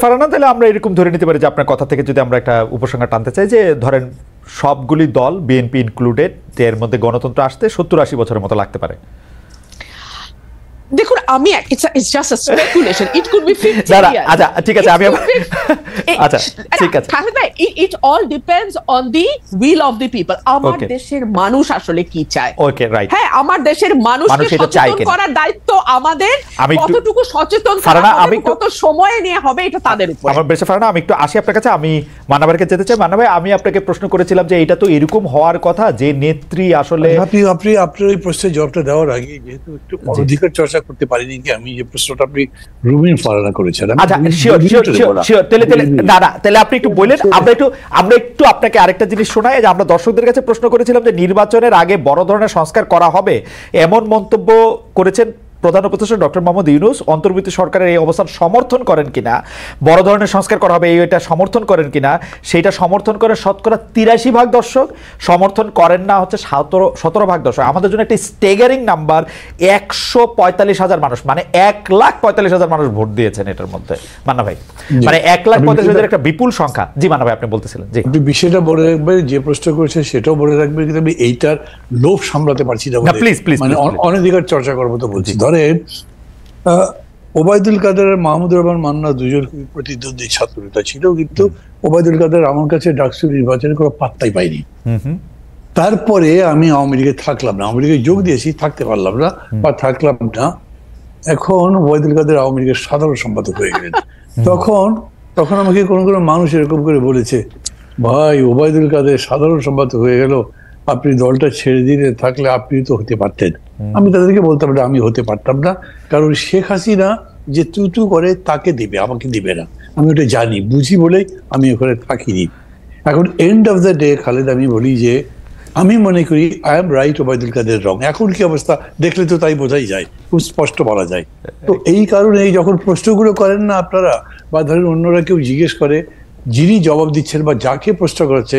ফারহানা, তাহলে আমরা এরকম ধরে নিতে পারি যে আপনার কথা থেকে যদি আমরা একটা উপসংহার টানতে চাই যে ধরেন সবগুলি দল বিএনপি ইনক্লুডেড এর মধ্যে গণতন্ত্র আসতে 70-80 বছরের মতো লাগতে পারে। দেখুন আমি it's just a speculation, it could be 50 years। আচ্ছা ঠিক আছে, আমি আচ্ছা ঠিক আছে, it all depends on the will of the people। আমার দেশের মানুষ আসলে কি চায়। ওকে রাইট, হ্যাঁ, আমার দেশের মানুষকে সচেতন করার দায়িত্ব আমাদের। কতটুকু সচেতন করা হবে, কত সময় নিয়ে হবে, এটা তাদের উপর। আমার বেশি ফারহানা, আমি একটু আসি আপনার কাছে। আমি মান্নাভাইকে যেতে চাই। মান্না ভাই, আমি আপনাকে প্রশ্ন করেছিলাম যে এটা তো এরকম হওয়ার কথা যে নেত্রী আসলে আপনার এই প্রশ্নের জবাবটা দেওয়ার আগে যেহেতু একটু অধিকার চর্চা করতে পারিনি কি আমি যে প্রশ্নটা আপনি রুমিন ফারহানা করেছেন। আচ্ছা শিওর, তাহলে আপনি একটু বলেন। আমরা একটু আপনাকে আরেকটা জিনিস শোনাই যে আমরা দর্শকদের কাছে প্রশ্ন করেছিলাম যে নির্বাচনের আগে বড় ধরনের সংস্কার করা হবে, এমন মন্তব্য করেছেন প্রধান উপদেষ্টা ডক্টর মোহাম্মদ ইউনূস। অন্তর্বর্তী সরকারের এই অবস্থান সমর্থন করেন কিনা, বড় ধরনের সংস্কার করা হবে এটা সমর্থন করেন কিনা, সেইটা সমর্থন করে শতকরা 83% দর্শক, সমর্থন করেন না হচ্ছে 17% দর্শক। আমাদের জন্য একটা স্টেগারিং নাম্বার 145,000 মানুষ, মানে 1,45,000 মানুষ ভোট দিয়েছেন এটার মধ্যে। মান্না ভাই, মানে 1,45,000 একটা বিপুল সংখ্যা। জি মান্না ভাই, আপনি বলতেছিলেন। জি, আপনি বিষয়টা বলে রাখবেন, যে প্রশ্ন করেছেন সেটাও বলে রাখবেন, কিন্তু আমি এইটার লোভ সামলাতে পারছি না। প্লিজ প্লিজ, মানে অনধিকার চর্চা করবো তো বলছি। ধরেন ওবায়দুল কাদের আর মাহমুদুর রহমান মান্না দুজন প্রতিদ্বন্দ্বী ছাত্রনেতা ছিল, কিন্তু ওবায়দুল কাদের আমার কাছে ডাকসু নির্বাচনে কোনো পাত্তাই পাইনি। তারপরে আমি আওয়ামী লীগে থাকলাম না, আওয়ামী লীগে যোগ দিয়েছি, থাকতে পারলাম না বা থাকলাম না। এখন ওবায়দুল কাদের আওয়ামী লীগের সাধারণ সম্পাদক হয়ে গেলেন। তখন আমাকে কোনো কোনো মানুষ এরকম করে বলেছে, ভাই ওবায়দুল কাদের সাধারণ সম্পাদক হয়ে গেল, আপনি দলটা ছেড়ে দিয়ে থাকলে আপনি তো হতে পারতেন। আমি তাদেরকে বলতাম না, আমি হতে পারতাম না, কারণ শেখ হাসিনা যে তুতু করে তাকে দিবে, আমাকে দিবে না। আমি ওটা জানি, বুঝি বলেই আমি ওখানে থাকিনি। এখন end of the day Khaled, আমি বলি যে আমি মনে করি I am right, Obaidul Quader রং। এখন কি অবস্থা দেখলে তো তাই বোঝাই যায়, খুব স্পষ্ট বলা যায়। তো এই কারণে যখন প্রশ্নগুলো করেন না আপনারা, বা ধরেন অন্যরা কেউ জিজ্ঞেস করে, যিনি জবাব দিচ্ছেন বা যাকে প্রশ্ন করেছে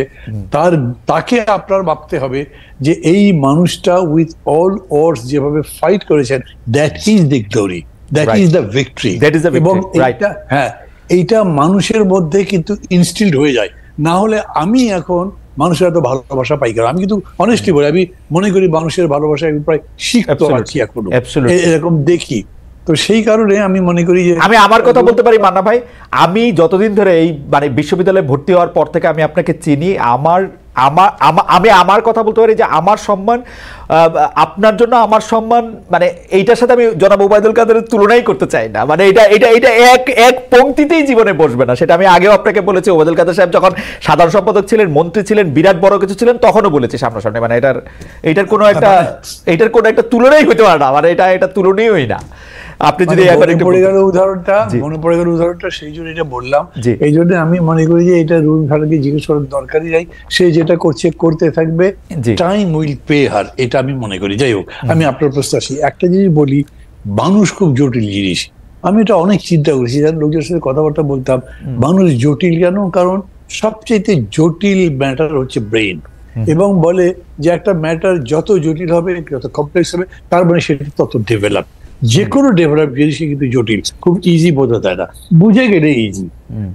তাকে আপনার ভাবতে হবে যে এই মানুষটা উইথ অল অডস যেভাবে ফাইট করেছেন, that is the glory, that is the victory. এবং এইটা মানুষের মধ্যে কিন্তু ইনস্টিলড হয়ে যায়। না হলে আমি এখন মানুষের এত ভালোবাসা পাই কেন? আমি কিন্তু অনেস্টলি বলি, আমি মনে করি মানুষের ভালোবাসা আমি প্রায় শিখতে পারছি এখনো, এরকম দেখি। তো সেই কারণে আমি মনে করি যে আমি আমার কথা বলতে পারি মান্না ভাই, আমি যতদিন ধরে এই মানে বিশ্ববিদ্যালয়ে ভর্তি হওয়ার পর থেকে আমি আপনাকে চিনি, আমি আমার কথা বলতে পারি যে আমার সম্মান আপনার জন্য, আমার সম্মান মানে এইটার সাথে আমি জনাব ওবায়দুল কাদেরের তুলনাই করতে চাই না। মানে এটা এক পংক্তিতেই জীবনে বসবে না। সেটা আমি আগেও আপনাকে বলেছি, ওবায়দুল কাদের সাহেব যখন সাধারণ সম্পাদক ছিলেন, মন্ত্রী ছিলেন, বিরাট বড় কিছু ছিলেন, তখনও বলেছি সামনাসামনি। মানে এটার কোনো একটা তুলনাই হতে পারে না, মানে এটা তুলনীয়ই না। আপনি যদি মনে পড়ে গেল উদাহরণটা, সেই জন্য এটা বললাম। এই জন্য আমি মনে করি যে এটা রুল ভাড়াকে জিজ্ঞেস করার দরকারই নাই, সে যেটা করতে থাকবে, টাইম উইল পে হার, এটা আমি মনে করি। যাই হোক, আমি আপনার প্রশ্ন আসি। একটা জিনিস বলি, মানুষ খুব জটিল জিনিস। আমি এটা অনেক চিন্তা করেছি, লোকজনের সাথে কথাবার্তা বলতাম, মানুষ জটিল কেন? কারণ সবচেয়ে জটিল ম্যাটার হচ্ছে ব্রেন। এবং বলে যে একটা ম্যাটার যত জটিল হবে, যত কমপ্লেক্স হবে, তার মানে সেটা তত ডেভেলপ। যে কোনো ডেভেলপ জিনিসই কিন্তু জটিল, খুব ইজি বোঝা যায় না, বুঝে গেলে ইজি।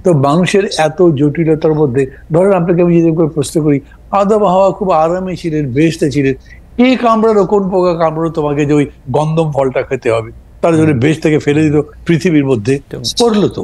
তো মানুষের এত জটিলতার মধ্যে, ধরেন আপনাকে আমি যদি প্রশ্ন করি, আদম হাওয়া খুব আরামে ছিলেন, বেহেশতে ছিলেন, কে কামড়ালো, কোন পোকা কামড়ালো তোমাকে যে ওই গন্ধম ফলটা খেতে হবে? তার জন্য বেহেশ থেকে ফেলে দিল পৃথিবীর মধ্যে, পড়লো তো।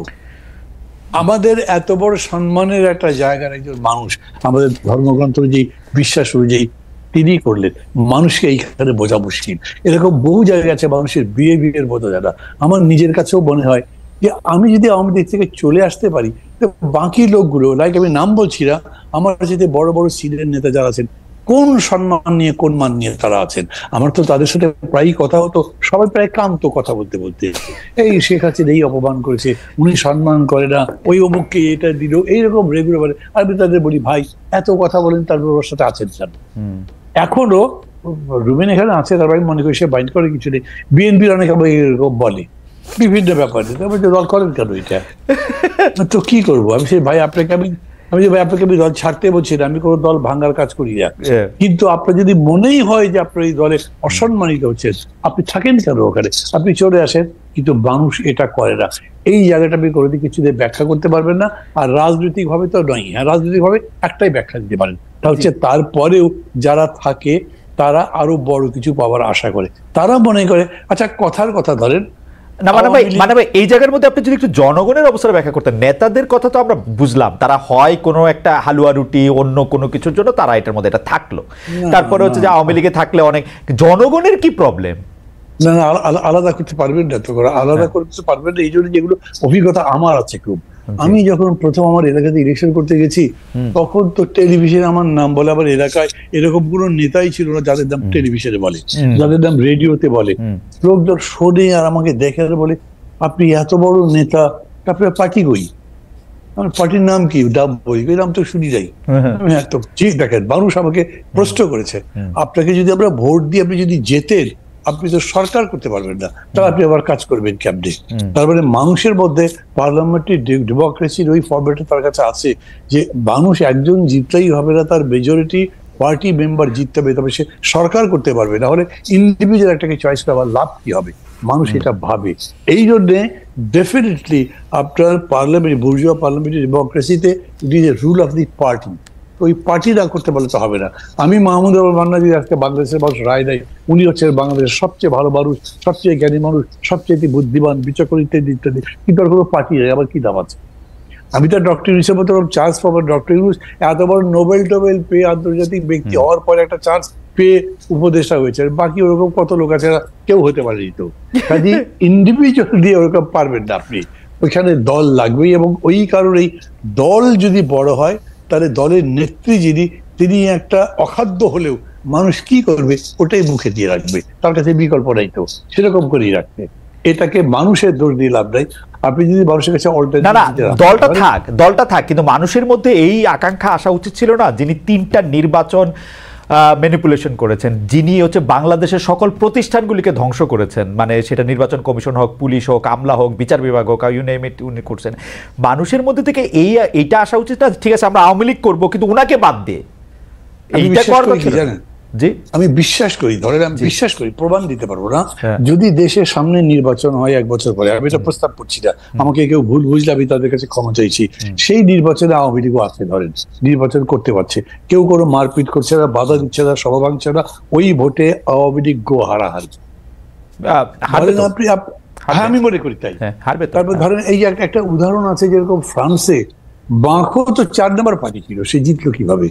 আমাদের এত বড় সম্মানের একটা জায়গার একজন মানুষ, আমাদের ধর্মগ্রন্থ অনুযায়ী, বিশ্বাস অনুযায়ী তিনি করলেন, মানুষকে এইখানে বোঝা মুশকিল। এরকম বহু জায়গা আছে মানুষের বিহেভিয়ার বোঝা যায় না। আমার নিজের কাছেও মনে হয় যে আমি যদি আওয়ামী লীগ থেকে চলে আসতে পারি, তো বাকি লোকগুলো, লাইক আমি নাম বলছি না, আমার সাথে বড় বড় সিনিয়র নেতা যারা আছেন, কোন সম্মান নিয়ে, কোন মান নিয়ে তারা আছেন, আমার তো তাদের সাথে প্রায়ই কথা হতো, সবাই প্রায় কান্ত কথা বলতে এই শেখ হাসিনা এই অপমান করেছে, উনি সম্মান করে না, ওই অমুককে এটা দিল, এইরকম রেগুলার। আমি তাদের বলি, ভাই এত কথা বলেন, তারপর ওর সাথে আছেন স্যার। এখনো রুমেন এখানে আছে, তারপর আমি মনে করি সে বাইন্ড করে কিছু নেই। বিএনপির অনেক এরকম বলে বিভিন্ন ব্যাপারে, দল করেন কেন এটা? তো কি করবো আমি? সে ভাই আপনাকে আমি দল ছাড়তে বলছি না, আমি কোনো দল ভাঙার কাজ করি না, কিন্তু আপনার যদি মনেই হয় যে আপনার এই দলে অসম্মানিত হচ্ছেন, আপনি থাকেন কেন ওখানে? আপনি চলে আসেন। কিন্তু মানুষ এটা করে না। এই জায়গাটা আপনি করে দিয়ে কিছু ব্যাখ্যা করতে পারবেন না। আর রাজনৈতিক ভাবে তো নয়, হ্যাঁ রাজনৈতিক ভাবে একটাই ব্যাখ্যা দিতে পারেন, তা হচ্ছে তারপরেও যারা থাকে তারা আরো বড় কিছু পাওয়ার আশা করে, তারা মনে করে আচ্ছা কথার কথা ধরেন না মানে ভাই এই জায়গার মধ্যে আপনি যদি একটু জনগণের অবস্থা ব্যাখ্যা করতেন। নেতাদের কথা তো আমরা বুঝলাম, তারা হয় কোনো একটা হালুয়া রুটি অন্য কোনো কিছুর জন্য তারা এটার মধ্যে এটা থাকলো, তারপরে হচ্ছে যে আওয়ামী লীগে থাকলে অনেক, জনগণের কি প্রবলেম? না না আলাদা করতে পারবেন না তো, আলাদা করতে পারবেন না। এই জন্য যেগুলো অভিজ্ঞতা আমার আছে খুব, আমি যখন প্রথম আমার এলাকাতে ইলেকশন করতে গেছি তখন তো টেলিভিশনে আমার নাম বলে, আবার এলাকায় এরকম কোনো নেতাই ছিল না যাদের নাম টেলিভিশনে বলে, যাদের নাম রেডিওতে বলে। লোকজন শোনে আর আমাকে দেখে আর বলে আপনি এত বড় নেতা, আপনার পার্টি কই? আমার পার্টির নাম কি? ডাব বই, এই নাম তো শুনি যাই। আমি এত ঠিক দেখেন, মানুষ আমাকে প্রশ্ন করেছে আপনাকে যদি আমরা ভোট দিয়ে আপনি যদি জেতেন আপনি তো সরকার করতে পারবেন না, তাহলে আপনি আবার কাজ করবেন কেমনে? তার মানে মানুষের মধ্যে পার্লামেন্টারি ডেমোক্রেসির ওই ফরম্যাটে তার কাছে আছে যে মানুষ একজন জিতলেই হবে না, তার মেজরিটি পার্টি মেম্বার জিততে হবে, তবে সে সরকার করতে পারবে, না হলে ইন্ডিভিজুয়াল একটাকে চয়েস করার লাভ কি হবে? মানুষ এটা ভাবে। এই জন্যে ডেফিনেটলি আপনার পার্লামেন্ট বুর্জুয়া পার্লামেন্টারি ডেমোক্রেসিতে it is a rule of the party, ওই পার্টি না করতে পারলে তো হবে না। আমি মাহমুদুর রহমান মান্না যদি আজকে বাংলাদেশের মানুষ রায় দেয় উনি হচ্ছে বাংলাদেশের সবচেয়ে ভালো মানুষ, সবচেয়ে জ্ঞানী মানুষ, সবচেয়ে বুদ্ধিমান, বিচক্ষণ ইত্যাদি ইত্যাদি, কিন্তু আর কোনো পার্টি নেই, আবার কি দাম আছে? আমি তো ডক্টর ইউনূসের মতো চান্স পাবো, ডক্টর ইউনূস এত বড় নোবেল টোবেল পেয়ে আন্তর্জাতিক ব্যক্তি হওয়ার পরে একটা চান্স পেয়ে উপদেষ্টা হয়েছে, বাকি ওরকম কত লোক আছে কেউ হতে পারেনি। তো কাজে ইন্ডিভিজুয়াল দিয়ে ওরকম পারবেন না আপনি, ওইখানে দল লাগবেই। এবং ওই কারণেই দল যদি বড় হয় তাহলে দলের নেত্রী যিনি তিনি একটা অখাদ্য হলেও মানুষ কি করবে ওটাই মুখে দিয়ে রাখবে, তার কাছে বিকল্প নাই, তো সেরকম করেই রাখবে। এটাকে মানুষের দোষ দিয়ে লাভ নাই। আপনি যদি মানুষের কাছে দলটা থাক, কিন্তু মানুষের মধ্যে এই আকাঙ্ক্ষা আসা উচিত ছিল না, যিনি 3টা নির্বাচন ম্যানিপুলেশন করেছেন, যিনি হচ্ছে বাংলাদেশের সকল প্রতিষ্ঠানগুলিকে ধ্বংস করেছেন, মানে সেটা নির্বাচন কমিশন হোক, পুলিশ হোক, আমলা হোক, বিচার বিভাগ হোক, ইউ নেম ইট, উনি করছেন। মানুষের মধ্যে থেকে এইটা আসা উচিত না, ঠিক আছে আমরা আওয়ামী লীগ করবো কিন্তু উনাকে বাদ দিয়ে এইটা করার কি জানেন? আমি বিশ্বাস করি, ধরেন আমি বিশ্বাস করি, প্রমাণ দিতে পারবো না, যদি দেশের সামনে নির্বাচন হয় 1 বছর পরে, আমি এটা প্রস্তাব করছি না, আমাকে কেউ ভুল বুঝলে আমি তাদের কাছে ক্ষমা চাইছি, সেই নির্বাচনে আওয়ামী লীগও আছে, ধরেন নির্বাচন করতে পারছে, কেউ কোনো মারপিট করছে না, বাধা দিচ্ছে না, সভা ভাঙছে না, ওই ভোটে আওয়ামী লীগ গো হারাহারি। আমি মনে করি তাই। তারপর ধরেন এই একটা উদাহরণ আছে, যেরকম ফ্রান্সে বাঁকো তো 4 নম্বর পার্টি ছিল, সে জিতলো কিভাবে?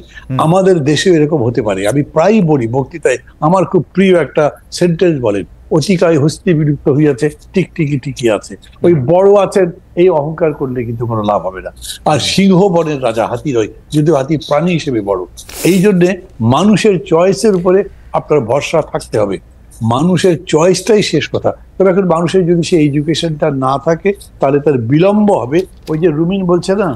আমাদের দেশে এরকম হতে পারে। আমি প্রায় বলি বক্তৃতায়, আমার খুব প্রিয় একটা সেন্টেন্স বলেন, অতিকায় হস্তি বিলুপ্ত হইয়াছে, টিকটিকি টিকি আছে। ওই বড় আছেন এই অহংকার করলে কিন্তু কোনো লাভ হবে না। আর সিংহ বনের রাজা হাতি রয়, যদিও হাতি প্রাণী হিসেবে বড়। এই জন্যে মানুষের চয়েসের উপরে আপনার ভরসা থাকতে হবে, মানুষের চয়েসটাই শেষ কথা। তবে এখন মানুষের যদি সেই এডুকেশনটা না থাকে তাহলে তার বিলম্ব হবে। ওই যে রুমিন বলছে না,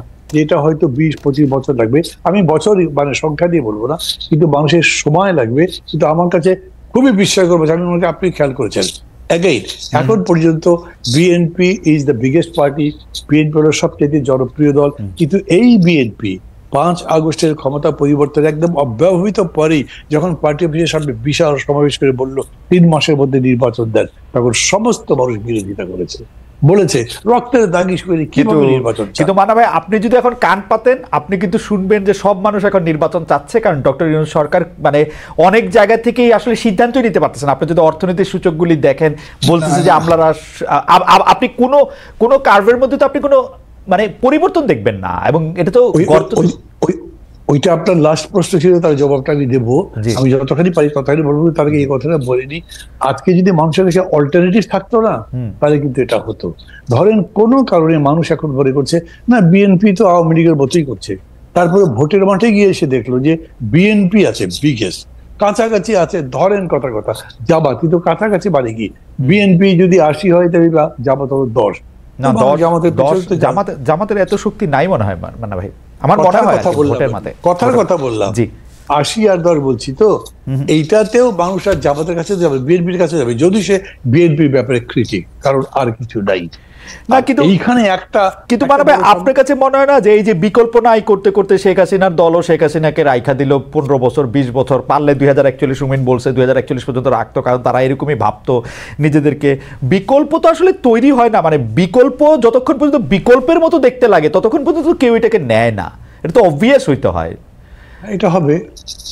এটা হয়তো 20-25 বছর লাগবে, আমি বছর মানে সংখ্যা দিয়ে বলবো না, কিন্তু মানুষের সময় লাগবে। কিন্তু আমার কাছে খুবই বিশ্বাস করবো, আমি মনে করি আপনি খেয়াল করেছেন, এখন পর্যন্ত BNP is the biggest party, BNP হলো সবচেয়ে জনপ্রিয় দল, কিন্তু এই বিএনপি 5 আগস্টের ক্ষমতা পরিবর্তন একদম অব্যবহিত পরেই যখন পার্টি অফিসের সামনে বিশাল সমাবেশ করে বলল 3 মাসের মধ্যে নির্বাচন দেন, তখন সমস্ত মানুষ বিরোধিতা করেছে, বলেছে রক্তের দাগিস করে কিভাবে নির্বাচন। কিন্তু মানা ভাই, আপনি যদি এখন কান পাতেন আপনি কিন্তু শুনবেন যে সব মানুষ এখন নির্বাচন চাচ্ছে, কারণ ডক্টর ইউনূস সরকার মানে অনেক জায়গা থেকেই আসলে সিদ্ধান্তই নিতে পারতেছেন। আপনি যদি অর্থনৈতিক সূচকগুলি দেখেন, বলতেছে যে আমলারা, আপনি কোনো কার্ভের মধ্যে তো আপনি কোনো মানে পরিবর্তন দেখবেন না, এবং এটা তো ওইটা আপনার লাস্ট প্রশ্ন ছিল, তার জবাবটা আমি দেবো। আমি যতখানি পারি ততখানি বলবো, তার আগে এই কথাটা বলিনি। আজকে যদি মানুষের কাছে অল্টারনেটিভ থাকতো না, তাহলে কিন্তু এটা হতো। ধরেন কোনো কারণে মানুষ এখন মনে করছে না বিএনপি তো আওয়ামী লীগের মতোই করছে, তারপরে ভোটের মাঠে গিয়ে এসে দেখলো যে বিএনপি আছে বিগেস্ট, কাছাকাছি আছে, ধরেন কথা জামাত, কিন্তু কাছাকাছি মানে কি, বিএনপি যদি 80 হয় তাহলে জামাত হলো 10। জামাতের এত শক্তি নাই মনে হয় মান্না ভাই, আমার মনে হয়। কথার কথা বললাম, 80 আর 10 বলছি তো, এইটাতেও মানুষ আর জামাতের কাছে যাবে, বিএনপির কাছে যাবে, যদি সে বিএনপির ব্যাপারে ক্রিটিক, কারণ আর কিছু নাই। না কিন্তু এইখানে কিন্তু মানে আপনার কাছে মনে হয় না যে এই যে বিকল্প নাই করতে করতে শেখ হাসিনার দলও শেখ হাসিনাকে রাইখা দিল 15 বছর 20 বছর, পারলে 2041 সুমিন বলছে 2041 পর্যন্ত রাখতো, কারণ তারা এরকমই ভাবতো নিজেদেরকে। বিকল্প তো আসলে তৈরি হয় না, মানে বিকল্প যতক্ষণ পর্যন্ত বিকল্পের মতো দেখতে লাগে ততক্ষণ পর্যন্ত কেউ এটাকে নেয় না, এটা তো অবভিয়াস হইতে হয়। এটা হবে,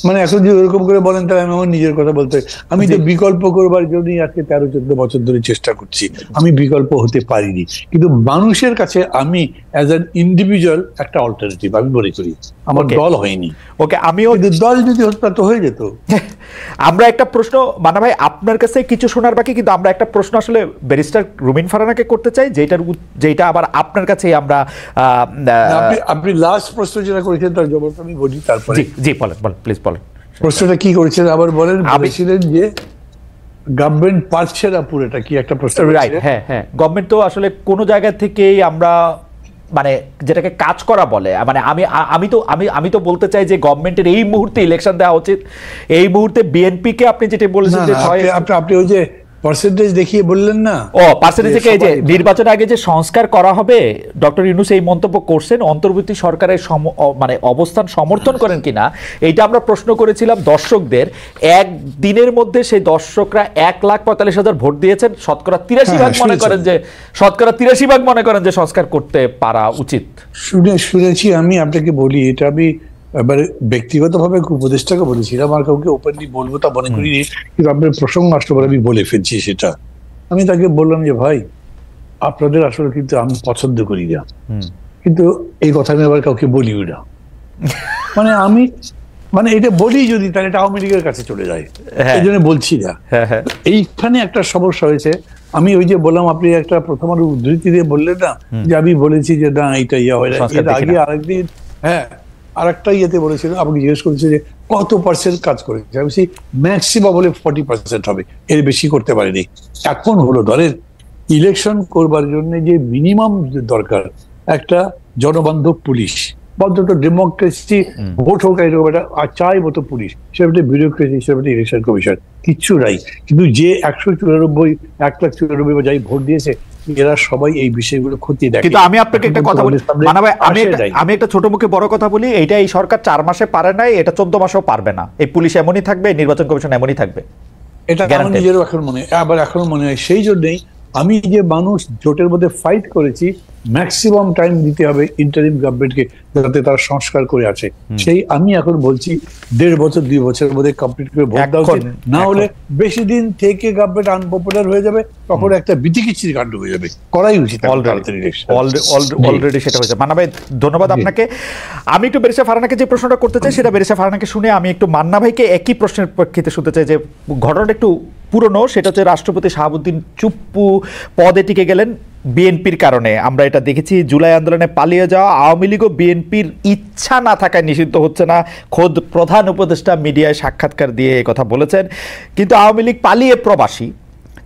মানে এখন যদি ওরকম করে বলেন তাহলে আমি আমার নিজের কথা বলতে, আমি তো বিকল্প করবার জন্যই আজকে 13-14 বছর ধরে চেষ্টা করছি, আমি বিকল্প হতে পারিনি, কিন্তু মানুষের কাছে আমি অ্যাজ অ্যান ইন্ডিভিজুয়াল একটা অল্টারনেটিভ আমি মনে করি, আমার দল হয়নি। ওকে, আমিও দল যদি হতো তো হয়ে যেত। আমরা একটা প্রশ্ন মানা ভাই আপনার কাছে কিছু শোনার বাকি, কিন্তু আমরা একটা প্রশ্ন আসলে ব্যারিস্টার রুমিন ফারহানাকে করতে চাই, যেটা আবার আপনার কাছে আমরা আপনি লাস্ট প্রশ্ন যেটা করেছেন তার জবাব আমি বলি, তারপরে জি বলেন প্লিজ বলেন। প্রশ্নটা কি করেছেন আবার বলেন। বলেছিলেন যে গভর্নমেন্ট পারছে না পুরোটা, কি একটা প্রশ্ন? রাইট, হ্যাঁ গভর্নমেন্ট তো আসলে কোনো জায়গা থেকেই আমরা মানে যেটাকে কাজ করা বলে, মানে আমি তো বলতে চাই যে গভর্নমেন্টের এই মুহূর্তে ইলেকশন দেওয়া উচিত। এই মুহূর্তে বিএনপিকে আপনি যেটা বলেছেন যে আপনি ওই যে পার্সেন্টেজ দেখিয়ে বললেন না, পার্সেন্টেজ থেকে যে নির্বাচনের আগে যে সংস্কার করা হবে, ডক্টর ইউনূস এই মন্তব্য করছেন, অন্তর্বর্তী সরকারের মানে অবস্থান সমর্থন করেন কিনা এইটা আমরা প্রশ্ন করেছিলাম দর্শকদের। একদিনের মধ্যে সেই দর্শকরা 1,45,000 ভোট দিয়েছেন, শতকরা 83% মনে করেন যে সংস্কার করতে পারা উচিত। শুনেছি, আমি আপনাকে বলি, এটা আমি এবারে ব্যক্তিগতভাবে উপদেষ্টাকে বলেছিলাম, আর কাউকে ওপেনলি বলবো তা মনে করিনি, কিন্তু আপনার প্রসঙ্গ আসলে আমি বলে ফেলছি সেটা। আমি তাকে বললাম যে ভাই আপনাদের আসলে কিন্তু আমি পছন্দ করি না, কিন্তু এই কথা আমি আবার কাউকে বলিও না, মানে এটা বলি যদি তাহলে এটা আওয়ামী লীগের কাছে চলে যায়, এই জন্য বলছি না। এইখানে একটা সমস্যা হয়েছে। আমি ওই যে বললাম, আপনি একটা প্রথম উদ্ধৃতি দিয়ে বললেন না যে আমি বলেছি যে না এটা ইয়া হয় না, এর আগে আরেকদিন আরেকটা ইয়েতে বলেছিল, আমাকে জিজ্ঞেস করেছে যে কত পার্সেন্ট কাজ করেছে, আমি বলছি ম্যাক্সিমাম বলে 40% হবে, এর বেশি করতে পারিনি। এখন হলো ধরেন ইলেকশন করবার জন্য যে মিনিমাম দরকার একটা জনবান্ধব পুলিশ, অন্তত ডেমোক্রেসি ভোট হোক এরকম একটা চাই মতো পুলিশ, সেটা বিউরোক্রেসি, সেটা ইলেকশন কমিশন, কিচ্ছু নাই। কিন্তু যে 194 যাই ভোট দিয়েছে এরা সবাই এই বিষয়গুলো খতিয়ে দেখে। কিন্তু আমি আপনাকে একটা কথা বলি, আমি একটা ছোট মুখে বড় কথা বলি, এইটা এই সরকার 4 মাসে পারে নাই, এটা 14 মাসেও পারবে না। এই পুলিশ এমনই থাকবে, নির্বাচন কমিশন এমনই থাকবে, এটা আমার নিজেরও এখনো মনে হয়। সেই জন্যই আমি যে মানুষ জোটের মধ্যে ফাইট করেছি, ম্যাক্সিমাম টাইম দিতে হবে ইন্টারিম গভর্নমেন্টকে যাতে তারা সংস্কার করে আছে, সেই আমি এখন বলছি 1.5 বছর 2 বছরের মধ্যে কমপ্লিট করে ভোট দেওয়া উচিত, না হলে বেশি দিন থেকে গভর্নমেন্ট আনপপুলার হয়ে যাবে, তখন একটা বিতিকিচ্ছির কাণ্ড হয়ে যাবে, করাই উচিত অলরেডি সেটা হয়েছে। মান্না ভাই ধন্যবাদ আপনাকে। আমি একটু ব্যারিস্টার ফারহানাকে যে প্রশ্নটা করতে চাই সেটা ব্যারিস্টার ফারহানাকে শুনে আমি একটু মান্না ভাইকে একই প্রশ্নের প্রেক্ষিতে শুনতে চাই, যে ঘটনাটা একটু পুরনো, সেটা হচ্ছে রাষ্ট্রপতি শাহাবুদ্দিন চুপ্পু পদে টিকে গেলেন বিএনপির কারণে। আমরা এটা দেখেছি, জুলাই আন্দোলনে পালিয়ে যাওয়া আওয়ামী লীগও বিএনপির ইচ্ছা না থাকায় নিষিদ্ধ হচ্ছে না, খোদ প্রধান উপদেষ্টা মিডিয়ায় সাক্ষাৎকার দিয়ে এই কথা বলেছেন। কিন্তু আওয়ামী লীগ পালিয়ে প্রবাসী,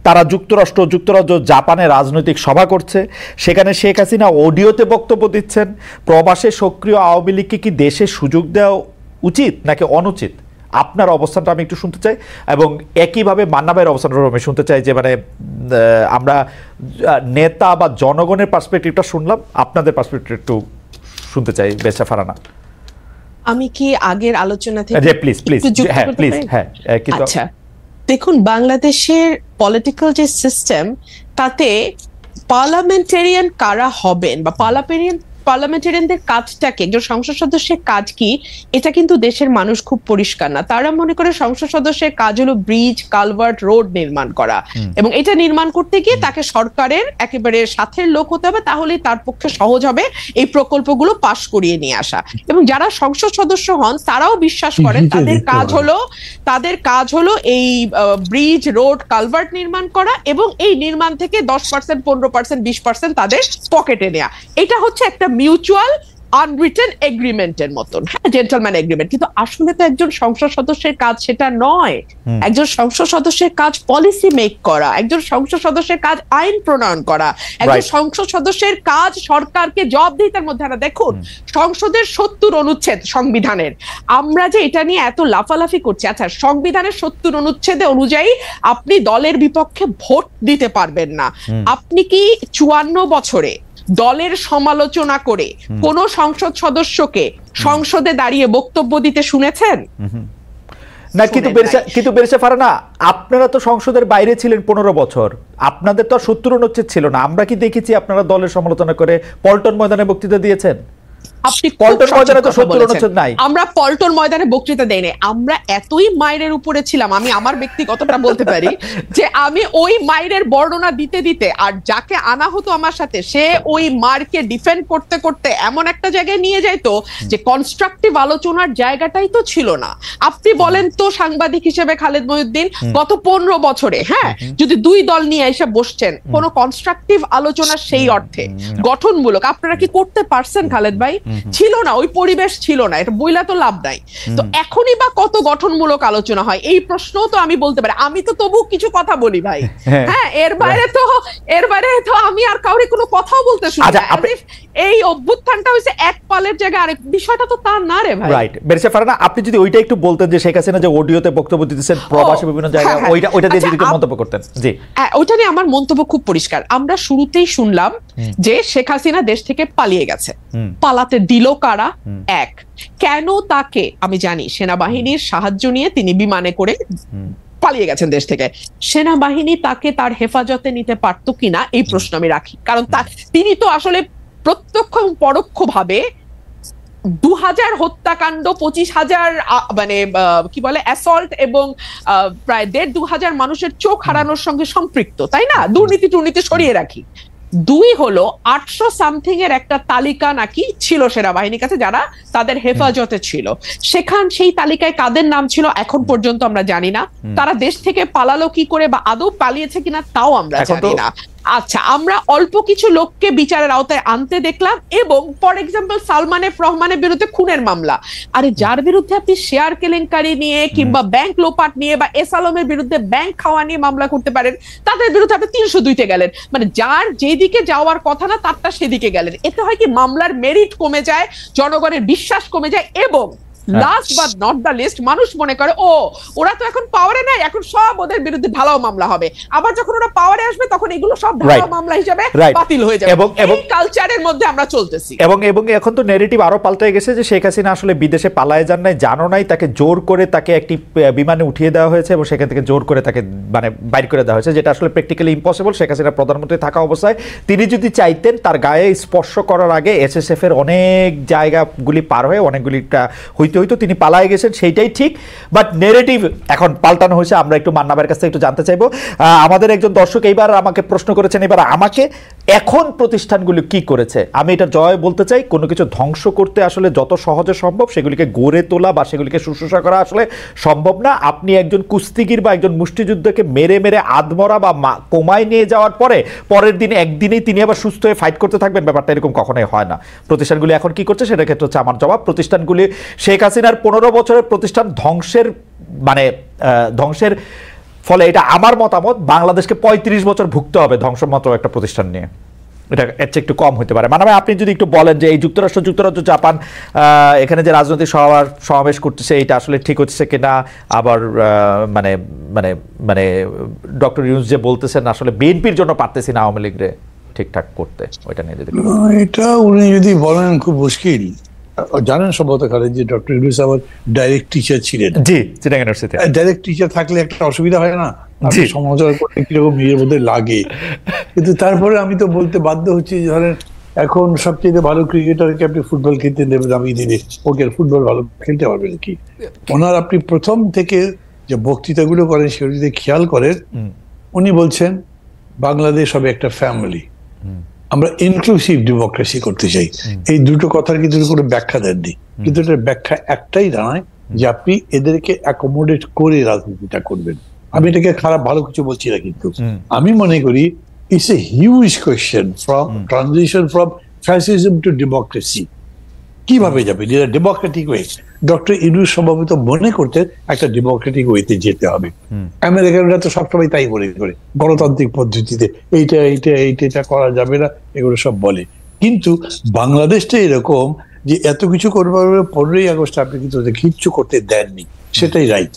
তারা যুক্তরাজ্য জাপানে রাজনৈতিক সভা করছে, সেখানে শেখ হাসিনা অডিওতে বক্তব্য দিচ্ছেন। প্রবাসে সক্রিয় আওয়ামী লীগকে কি দেশে সুযোগ দেওয়া উচিত নাকি অনুচিত? আপনার অবস্থানটা আমি একটু শুনতে চাই, এবং একইভাবে মান্না ভাইয়ের অবস্থানটা আমি শুনতে চাই, যে মানে আমরা নেতা বা জনগণের পার্সপেক্টিভটা শুনলাম, আপনাদের পার্সপেক্টিভ একটু শুনতে চাই ব্যারিস্টার ফারহানা। আমি কি আগের আলোচনা থেকে প্লিজ আচ্ছা, দেখুন বাংলাদেশের পলিটিক্যাল যে সিস্টেম, তাতে পার্লামেন্টারিয়ান কারা হবেন বা পার্লামেন্টারিয়ানদের কাজটাকে, একজন সংসদ সদস্যের কাজ কি, এটা কিন্তু দেশের মানুষ খুব পরিষ্কার না। তারা মনে করে সংসদ সদস্যের কাজ হলো ব্রিজ, কালভার্ট, রোড নির্মাণ করা, এবং এটা নির্মাণ করতে গিয়ে তাকে সরকারের একেবারে সাথের লোক হতে হবে, তাহলেই তার পক্ষে সহজ হবে এই প্রকল্পগুলো পাশ করিয়ে নিয়ে আসা। এবং যারা সংসদ সদস্য হন তারাও বিশ্বাস করেন তাদের কাজ হলো এই ব্রিজ, রোড, কালভার্ট নির্মাণ করা, এবং এই নির্মাণ থেকে 10%, 15%, 20% তাদের পকেটে নেওয়া। এটা হচ্ছে একটা মিউচুয়াল আনরিটেন এগ্রিমেন্টের মতন, হ্যাঁ, জেন্টলম্যান এগ্রিমেন্ট। কিন্তু আসলে তো একজন সংসদ সদস্যের কাজ সেটা নয়। একজন সংসদ সদস্যের কাজ পলিসি মেক করা, একজন সংসদ সদস্যের কাজ আইন প্রণয়ন করা, একজন সংসদ সদস্যের কাজ সরকারকে জবাবদিহিতার মধ্যে আনা। দেখুন, সংসদের 70 অনুচ্ছেদ সংবিধানের, আমরা যে এটা নিয়ে এত লাফালাফি করছি, আচ্ছা সংবিধানের 70 অনুচ্ছেদে অনুযায়ী আপনি দলের বিপক্ষে ভোট দিতে পারবেন না। আপনি কি 54 বছরে দলের সমালোচনা করে কোন সংসদ সদস্যকে সংসদে দাঁড়িয়ে বক্তব্য দিতে শুনেছেন? না, কিন্তু বেরেশা ফারহানা, আপনারা তো সংসদের বাইরে ছিলেন 15 বছর, আপনাদের তো 70 অনুচ্ছেদ ছিল না। আমরা কি দেখেছি আপনারা দলের সমালোচনা করে পল্টন ময়দানে বক্তৃতা দিয়েছেন? আমরা পল্টন ময়দানে বক্তৃতা দেইনি, আমরা এতই মাইরের উপরে ছিলাম, আমি আমার ব্যক্তিগতটা বলতে পারি যে আমি ওই মাইরের বর্ণনা দিতে দিতে আর যাকে আনা হতো আমার সাথে, সে ওই মারকে ডিফেন্ড করতে করতে এমন একটা জায়গায় নিয়ে যাইতো যে কনস্ট্রাকটিভ আলোচনার জায়গাটাই তো ছিল না। আপনি বলেন তো, সাংবাদিক হিসেবে খালেদ মহিউদ্দিন গত 15 বছরে, হ্যাঁ, যদি 2 দল নিয়ে এসে বসছেন, কোন কনস্ট্রাকটিভ আলোচনা সেই অর্থে গঠনমূলক আপনারা কি করতে পারছেন খালেদ ভাই? ছিল না, ওই পরিবেশ ছিল না, এটা বইলা তো লাভ নাই। তো এখনই বা কত গঠনমূলক আলোচনা হয় এই প্রশ্নও তো আমি বলতে পারি। আমি তো তবু কিছু কথা বলি ভাই, হ্যাঁ, এর বাইরে তো আমি আর কাউরে কোনো কথাও বলতে শুনি না। এই অভ্যুত্থানটা হইছে এক পালের জায়গায় আরেক, বিষয়টা তো তা না রে ভাই। রাইট, বেরেশা ফারহানা, আপনি যদি ওইটা একটু বলতেন যে শেখ হাসিনা যে অডিওতে বক্তব্য দিতেছেন প্রবাসী বিভিন্ন জায়গায়, ওইটা দিয়ে যদি মন্তব্য করতেন। জি, ওইটা নিয়ে আমার মন্তব্য খুব পরিষ্কার। আমরা শুরুতেই শুনলাম যে শেখ হাসিনা দেশ থেকে পালিয়ে গেছে। পালাতে দিল কারা? এক, কেন তাকে, আমি জানি সেনাবাহিনীর সাহায্য নিয়ে তিনি বিমানে করে পালিয়ে গেছেন দেশ থেকে, সেনাবাহিনী তাকে তার হেফাজতে নিতে পারতো কিনা এই প্রশ্ন আমি রাখি। কারণ তিনি তো আসলে প্রত্যক্ষ এবং পরোক্ষ ভাবে 2000 হত্যাকাণ্ড, 25,000 মানে কি বলে অ্যাসল্ট এবং প্রায় 1,500 মানুষের চোখ হারানোর সঙ্গে সম্পৃক্ত, তাই না? দুর্নীতি সরিয়ে রাখি। 2 হলো 800 সামথিং এর একটা তালিকা নাকি ছিল সেনাবাহিনীর কাছে যারা তাদের হেফাজতে ছিল। সেই তালিকায় কাদের নাম ছিল এখন পর্যন্ত আমরা জানি না। তারা দেশ থেকে পালালো কি করে বা আদৌ পালিয়েছে কিনা তাও আমরা জানি না। আচ্ছা, আমরা অল্প কিছু লোককে বিচারের আওতায় আনতে দেখলাম, এবং ফর এক্সাম্পল সালমান এফ রহমানের বিরুদ্ধে খুনের মামলা। আরে যার বিরুদ্ধে আপনি শেয়ার কেলেঙ্কারি নিয়ে কিংবা ব্যাংক লোপাট নিয়ে বা এস আলমের বিরুদ্ধে ব্যাংক খাওয়া নিয়ে মামলা করতে পারেন, তাদের বিরুদ্ধে আপনি 302-তে গেলেন। মানে যার যেদিকে যাওয়ার কথা না তারটা সেদিকে গেলেন। এতে হয় কি, মামলার মেরিট কমে যায়, জনগণের বিশ্বাস কমে যায়, এবং last but not the least, মানুষ মনে করে ও ওরা তো এখন পাওয়ারে নাই, এখন সব ওদের বিরুদ্ধে ঢালাও মামলা হবে। আবার যখন ওরা পাওয়ারে আসবে তখন এগুলো সব ঢালাও মামলা হিসেবে বাতিল হয়ে যাবে। এবং কালচারের মধ্যে আমরা চলতেছি। এবং এখন তো ন্যারেটিভ আরো পাল্টে গেছে যে শেখ হাসিনা আসলে বিদেশে পালায় যান নাই, জানো নাই, তাকে জোর করে তাকে একটি বিমানে উঠিয়ে দেওয়া হয়েছে এবং সেখান থেকে জোর করে তাকে মানে বাইর করে দেওয়া হয়েছে, যেটা আসলে প্র্যাকটিক্যালি ইম্পসিবল। শেখ হাসিনা প্রধানমন্ত্রী থাকা অবস্থায় তিনি যদি চাইতেন তার গায়ে স্পর্শ করার আগে এসএসএফ এর অনেক জায়গাগুলি পার হয়ে অনেকগুলিটা হইতে তিনি পালায় গেছেন, সেইটাই ঠিক। বাট নেগেটিভ এখন পাল্টানো হয়েছে। আমরা একটু মান্না ভাইয়ের কাছে একটু জানতে চাইবো। আমাদের একজন দর্শক এইবার আমাকে প্রশ্ন করেছেন, এবার আমাকে এখন প্রতিষ্ঠানগুলি কি করেছে, আমি এটা জয় বলতে চাই, কোনো কিছু ধ্বংস করতে আসলে যত সহজে সম্ভব সেগুলিকে গড়ে তোলা বা সেগুলিকে শুশ্রূষা করা আসলে সম্ভব না। আপনি একজন কুস্তিগির বা একজন মুষ্টিযুদ্ধকে মেরে মেরে আধমরা বা কোমায় নিয়ে যাওয়ার পরের দিন একদিনেই তিনি আবার সুস্থ হয়ে ফাইট করতে থাকবেন, ব্যাপারটা এরকম কখনোই হয় না। প্রতিষ্ঠানগুলি এখন কি করছে সেটার ক্ষেত্রে হচ্ছে আমার জবাব, প্রতিষ্ঠানগুলি শেখ হাসিনার 15 বছরের প্রতিষ্ঠান ধ্বংসের ফলে, এটা আমার মতামত, বাংলাদেশকে 35 বছর ভুগতে হবে ধ্বংসমাত্র একটা প্রতিষ্ঠান নিয়ে। এটা এর চেয়ে একটু কম হতে পারে। মানে আপনি যদি একটু বলেন যে এই যুক্তরাজ্য জাপান এখানে যে রাজনৈতিক সমাবেশ করতেছে এটা আসলে ঠিক হচ্ছে কিনা, আবার মানে মানে মানে ডক্টর ইউনূস যে বলতেছেন আসলে বিএনপির জন্য পারতেছি না আওয়ামী লীগরে ঠিকঠাক করতে, ওইটা নিয়ে যদি এটা উনি যদি বলেন খুব মুশকিল। জানেন সম্ভবত খালেদ যে ডক্টর ইউনূস আবার ডাইরেক্ট টিচার ছিলেন। জি, চিটাগাং ইউনিভার্সিটিতে ডাইরেক্ট টিচার থাকলে একটা অসুবিধা হয় না, সমালোচনা করতে কিরকম নিজের মধ্যে লাগে। কিন্তু তারপরে আমি তো বলতে বাধ্য হচ্ছি, ধরেন এখন সবচেয়ে ভালো ক্রিকেটারকে আপনি ফুটবল খেলতে দেবেন, আমি দিনে ওকে ফুটবল ভালো খেলতে পারবেন কি? ওনার আপনি প্রথম থেকে যে বক্তৃতাগুলো করেন সেগুলো যদি খেয়াল করেন, উনি বলছেন বাংলাদেশ হবে একটা ফ্যামিলি, আমরা ইনক্লুসিভ ডেমোক্রেসি করতে চাই। এই দুটো কথার কিন্তু কোনো ব্যাখ্যা দেননি, কিন্তু এটার ব্যাখ্যা একটাই দাঁড়ায় যে আপনি এদেরকে অ্যাকোমোডেট করে রাজনীতিটা করবেন। আমি এটাকে খারাপ ভালো কিছু বলছি না, কিন্তু আমি মনে করি it's a huge question from transition from fascism two democracy. কিভাবে যাবে? যেটা ডেমোক্রেটিক ওয়ে। ডক্টর ইউনূস সম্ভবত মনে করতেন একটা ডেমোক্রেটিক ওয়েতে যেতে হবে। আমেরিকানরা তো সবসময় তাই মনে করে, গণতান্ত্রিক পদ্ধতিতে এইটা এইটা এইটা করা যাবে না, এগুলো সব বলে। কিন্তু বাংলাদেশটা এরকম যে এত কিছু করবার 15ই আগস্ট আপনি কিন্তু কিচ্ছু করতে দেননি, সেটাই রাইট,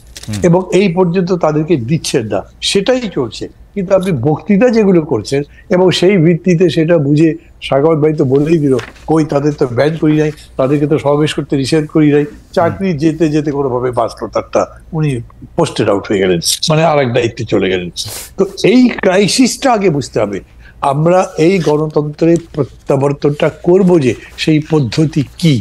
এবং এই পর্যন্ত তাদেরকে দিচ্ছেন না, সেটাই চলছে। কিন্তু আপনি বক্তৃতা যেগুলো করছেন এবং সেই ভিত্তিতে সেটা বুঝে, সাগর ভাই তো বলেই দিল, কই তাদের তো ব্যান করি নাই, তাদেরকে তো সমাবেশ করতে নিষেধ করি নাই, চাকরি যেতে যেতে কোনোভাবে বাঁচলো তারটা, উনি পোস্টেড আউট হয়ে গেলেন, মানে আর এক দায়িত্বে চলে গেলেন। তো এই ক্রাইসিসটা আগে বুঝতে হবে। আমরা এই গণতন্ত্রের প্রত্যাবর্তনটা করবো যে সেই পদ্ধতি কি,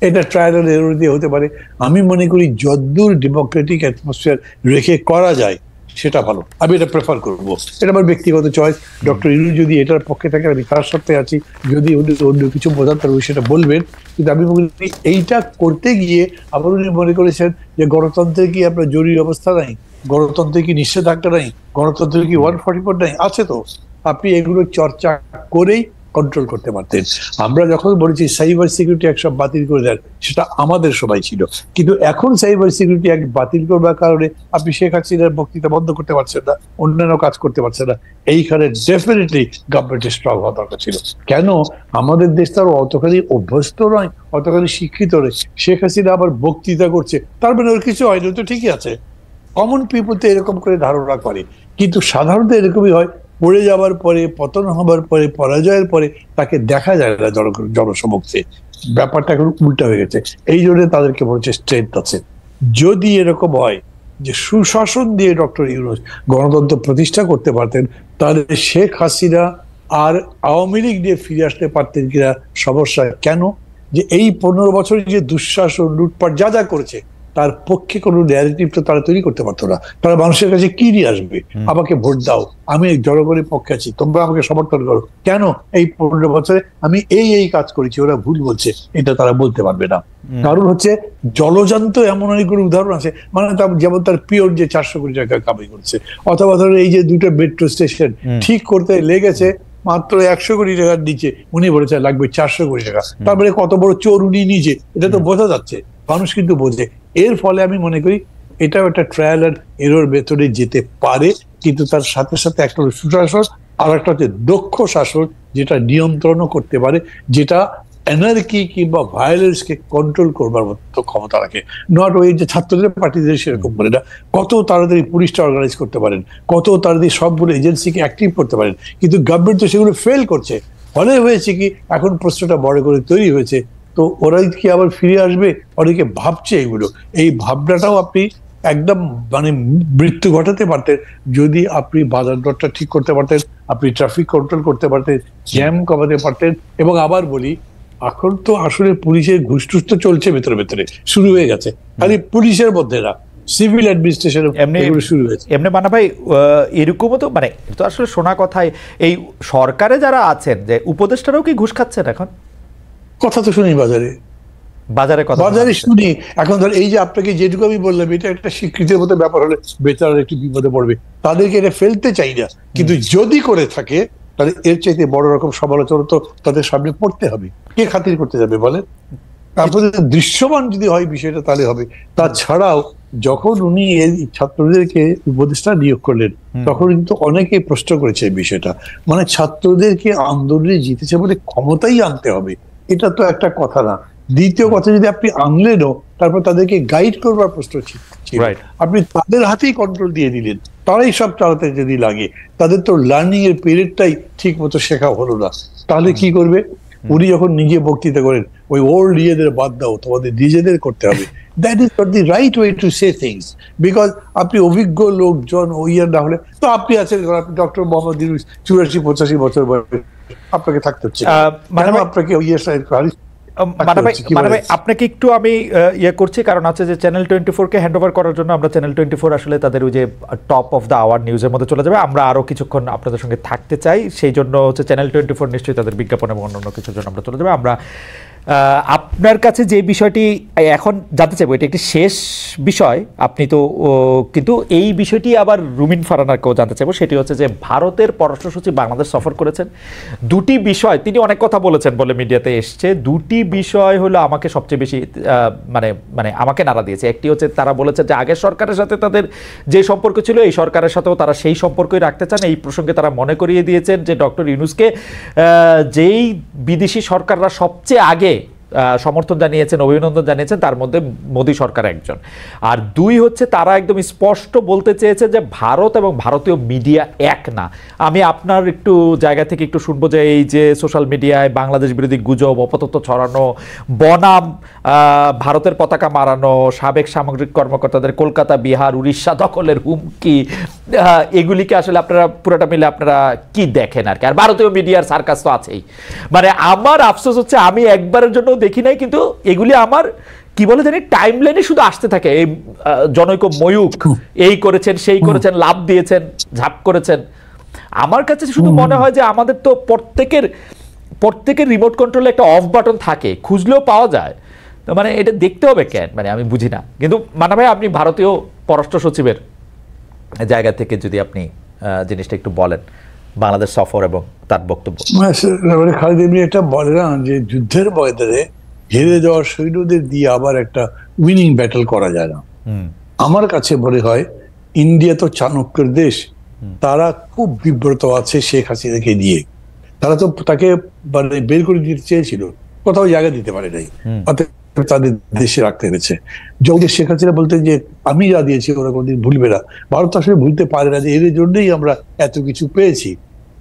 এটা ট্রায়াল এন্ড এরর দিয়ে হতে পারে। আমি মনে করি যতদূর ডেমোক্রেটিক অ্যাটমসফিয়ার রেখে করা যায় সেটা ভালো, আমি এটা প্রেফার করবো। এটা আমার ব্যক্তিগত চয়েস। ডক্টর ইউনূস যদি এটার পক্ষে থাকে আমি তার সাথে আছি, যদি অন্য কিছু বোঝান তার সেটা বলবেন। কিন্তু আমি মনে করি এইটা করতে গিয়ে আবার উনি মনে করেছেন যে গণতন্ত্রে কি আপনার জরুরি অবস্থা নাই, গণতন্ত্রে কি নিষেধাজ্ঞা নাই, গণতন্ত্রে কি 144 নাই, আছে তো। আপনি এগুলো চর্চা করেই কন্ট্রোল করতে পারতেন। আমরা যখন বলেছি সাইবার সিকিউরিটি অ্যাক্ট সব বাতিল করে দেন, সেটা আমাদের সবাই ছিল। কিন্তু এখন সাইবার সিকিউরিটি অ্যাক্ট বাতিল করবার কারণে আপনি শেখ হাসিনার বক্তৃতা বন্ধ করতে পারছেন না, অন্যান্য কাজ করতে পারছেন না। এইখানে ডেফিনেটলি গভর্নমেন্টের স্ট্রং হওয়া দরকার ছিল। কেন? আমাদের দেশ তো অতখানি অভ্যস্ত নয়, অতখানি শিক্ষিত নয়। শেখ হাসিনা আবার বক্তৃতা করছে, তার মানে ওর কিছু হয়নি, তো ঠিকই আছে। কমন পিপল তো এরকম করে ধারণা করে, কিন্তু সাধারণত এরকমই হয়, পড়ে যাওয়ার পরে, পতন হবার পরে, পরাজয়ের পরে তাকে দেখা যায় না জনসমক্ষে। ব্যাপারটা এখন উল্টা হয়ে গেছে। এই জন্য তাদেরকে বলছে স্ট্রেংথ আছে। যদি এরকম হয় যে সুশাসন দিয়ে ডক্টর ইউনূস গণতন্ত্র প্রতিষ্ঠা করতে পারতেন, তাহলে শেখ হাসিনা আর আওয়ামী লীগ দিয়ে ফিরে আসতে পারতেন কিনা সমস্যা। কেন? যে এই 15 বছরে যে দুঃশাসন, লুটপাট যা যা করেছে, তার পক্ষে কোনো ন্যারেটিভ তো তারা তৈরি করতে পারতো না। তারা মানুষের কাছে কি নিয়ে আসবে? আমাকে ভোট দাও, আমি জনগণের পক্ষে আছি, তোমরা আমাকে সমর্থন করো। কেন? এই 15 বছরে আমি এই কাজ করেছি, ওরা ভুল বলছে, এটা তারা বলতে পারবে না। কারণ হচ্ছে জলজান্ত এমন অনেকগুলো উদাহরণ আছে, মানে যেমন তার পিওর যে 400 কোটি টাকা কামাই করছে, অথবা ধরো এই যে 2টা মেট্রো স্টেশন ঠিক করতে লেগেছে মাত্র 100 কোটি টাকার নিচে, উনি বলেছে লাগবে 400 কোটি টাকা। তারপরে কত বড় চোর উনি নিজে, এটা তো বোঝা যাচ্ছে, মানুষ কিন্তু বোঝে। এর ফলে আমি মনে করি এটাও একটা ট্রায়াল এন্ড এরর ভেতরে যেতে পারে, কিন্তু তার সাথে সাথে একটা সুশাসন আর একটা হচ্ছে দক্ষ শাসন, যেটা নিয়ন্ত্রণও করতে পারে, যেটা এনার্কি কিংবা ভায়োলেন্সকে কন্ট্রোল করবার মতো ক্ষমতা রাখে। নট ওই যে ছাত্রদের পার্টিদের সেরকম বলে না, কত তাড়াতাড়ি পুলিশটা অর্গানাইজ করতে পারেন, কত তাড়াতাড়ি সবগুলো এজেন্সিকে অ্যাক্টিভ করতে পারেন। কিন্তু গভর্নমেন্ট তো সেগুলো ফেল করছে। ফলে হয়েছে কি, এখন প্রশ্নটা বড় করে তৈরি হয়েছে, তো ওরাই কি আবার ফিরে আসবে? অনেকে ভাবছে এগুলো। এই ভাবনাটাও আপনি একদম মানে মৃত্যু ঘটাতে পারতেন যদি আপনি বাজার দরটা ঠিক করতে পারতেন, আপনি ট্রাফিক কন্ট্রোল করতে পারতেন, জ্যাম কমাতে পারতেন। এবং আবার বলি, এখন তো আসলে পুলিশের ঘুষটুস তো চলছে ভেতরে ভেতরে, শুরু হয়ে গেছে, খালি পুলিশের মধ্যে না, সিভিল অ্যাডমিনিস্ট্রেশন শুরু হয়েছে। এমনি মানা ভাই, এরকমও তো মানে তো আসলে শোনা কথাই, এই সরকারে যারা আছেন যে উপদেষ্টারাও কি ঘুষ খাচ্ছেন এখন? কথা তো শুনি বাজারে শুনি। এখন ধর এই যে আপনাকে যেটুকু আমি বললাম, এটা একটা স্বীকৃতির মতো ব্যাপার হলে বেচারা একটু বিপদে পড়বে, তাদেরকে এটা ফেলতে চাই না। কিন্তু যদি করে থাকে তাহলে এর চাইতে বড় রকম সমালোচনা তো তাদের সামনে পড়তে হবে। কে খাতির করতে যাবে বলেন? তারপরে দৃশ্যমান যদি হয় বিষয়টা তাহলে হবে। তাছাড়াও যখন উনি এই ছাত্রদেরকে উপদেষ্টা নিয়োগ করলেন, তখন কিন্তু অনেকে প্রশ্ন করেছে এই বিষয়টা, মানে ছাত্রদেরকে আন্দোলনে জিতেছে বলে ক্ষমতাই আনতে হবে, এটা তো একটা কথা না। দ্বিতীয় কথা, যদি আপনি আনলেনও তারপর তাদেরকে গাইড করবার প্রশ্ন ছিল, আপনি তাদের হাতেই কন্ট্রোল দিয়ে দিলেন, তারাই সব চালাতে যদি লাগে, তাদের তো লার্নিং এর পিরিয়ডটাই ঠিক মতো শেখা হলো না, তাহলে কি করবে? উনি যখন নিজে বক্তৃতা করেন, ওই ওল্ড ইয়েদের বাদ দাও, তোমাদের নিজেদের করতে হবে, that is not the right way to say things. Because আপনি অভিজ্ঞ লোকজন ইয়ে না হলে তো, আপনি আছেন ডক্টর মোহাম্মদ ইউনূস 84-85 বছর বয়স, আপনাকে থাকতে হচ্ছে, আপনাকে আপনাকে একটু আমি ইয়ে করছি, কারণ আছে যে চ্যানেল 24-কে হ্যান্ড ওভার করার জন্য আমরা চ্যানেল 24 আসলে তাদের ওই যে টপ অফ দ্য আওয়ার নিউজের মধ্যে চলে যাবে। আমরা আরো কিছুক্ষণ আপনাদের সঙ্গে থাকতে চাই, সেই জন্য হচ্ছে চ্যানেল 24 নিশ্চয়ই তাদের বিজ্ঞাপন এবং অন্যান্য কিছুর জন্য আমরা চলে যাবে। আমরা আপনার কাছে যে বিষয়টি এখন জানতে চাইবো, এটা একটি শেষ বিষয়, আপনি তো কিন্তু এই বিষয়টি আবার রুমিন ফারহানাকেও জানতে চাইবো, সেটি হচ্ছে যে ভারতের পররাষ্ট্র সচিব বাংলাদেশ সফর করেছেন। দুটি বিষয় তিনি অনেক কথা বলেছেন বলে মিডিয়াতে এসছে, দুটি বিষয় হলো আমাকে সবচেয়ে বেশি মানে আমাকে নাড়া দিয়েছে। একটি হচ্ছে তারা বলেছেন যে আগের সরকারের সাথে তাদের যে সম্পর্ক ছিল এই সরকারের সাথেও তারা সেই সম্পর্কই রাখতে চান। এই প্রসঙ্গে তারা মনে করিয়ে দিয়েছেন যে ডক্টর ইউনূসকে যেই বিদেশি সরকাররা সবচেয়ে আগে সমর্থন জানিয়েছেন, অভিনন্দন জানিয়েছেন, তার মধ্যে মোদী সরকার একজন। আর দুই হচ্ছে তারা একদম স্পষ্ট বলতে চেয়েছে যে ভারত এবং ভারতীয় মিডিয়া এক না। আমি আপনার একটু জায়গা থেকে একটু শুনবো যে এই যে সোশ্যাল মিডিয়ায় বাংলাদেশ বিরোধী গুজব, অপতথ্য ছড়ানো, বনাম ভারতের পতাকা মারানো, সাবেক সামরিক কর্মকর্তাদের কলকাতা, বিহার, উড়িষ্যা দখলের হুমকি, এগুলিকে আসলে আপনারা পুরোটা মিলে আপনারা কি দেখেন আর কি? আর ভারতীয় মিডিয়ার সার্কাস তো আছেই। মানে আমার আফসোস হচ্ছে আমি একবারের জন্য দেখি নাই, কিন্তু এগুলি আমার কি বলে জানি টাইমলাইনে শুধু আসতে থাকে। এই জনৈক ময়ূক এই করেছেন, সেই করেছেন, লাভ দিয়েছেন, ঝাঁপ করেছেন। আমার কাছে শুধু মনে হয় যে আমাদের তো প্রত্যেকের রিমোট কন্ট্রোলে একটা অফ বাটন থাকে, খুঁজলেও পাওয়া যায়। তো মানে এটা দেখতে হবে কেন, মানে আমি বুঝি না। কিন্তু মানা ভাই, আপনি ভারতীয় পররাষ্ট্র সচিবের জায়গা থেকে যদি আপনি জিনিসটা একটু বলেন, বাংলাদেশ সফর এবং তার বক্তব্য। খালিদ এমনি একটা বলে না যে যুদ্ধের ময়দানে হেরে যাওয়া সৈন্যদের দিয়ে আবার একটা উইনিং ব্যাটল করা যায় না। আমার কাছে মনে হয় ইন্ডিয়া তো চাণক্যের দেশ, তারা খুব বিব্রত আছে শেখ হাসিনাকে দিয়ে। তারা তো তাকে মানে বের করে দিতে চেয়েছিল, কোথাও জায়গা দিতে পারে নাই, তাদের দেশে রাখতে হয়েছে। যদি শেখ হাসিনা বলতেন যে আমি যা দিয়েছি ওরা কোনদিন ভুলবে না, ভারত আসলে ভুলতে পারে না যে এর জন্যই আমরা এত কিছু পেয়েছি,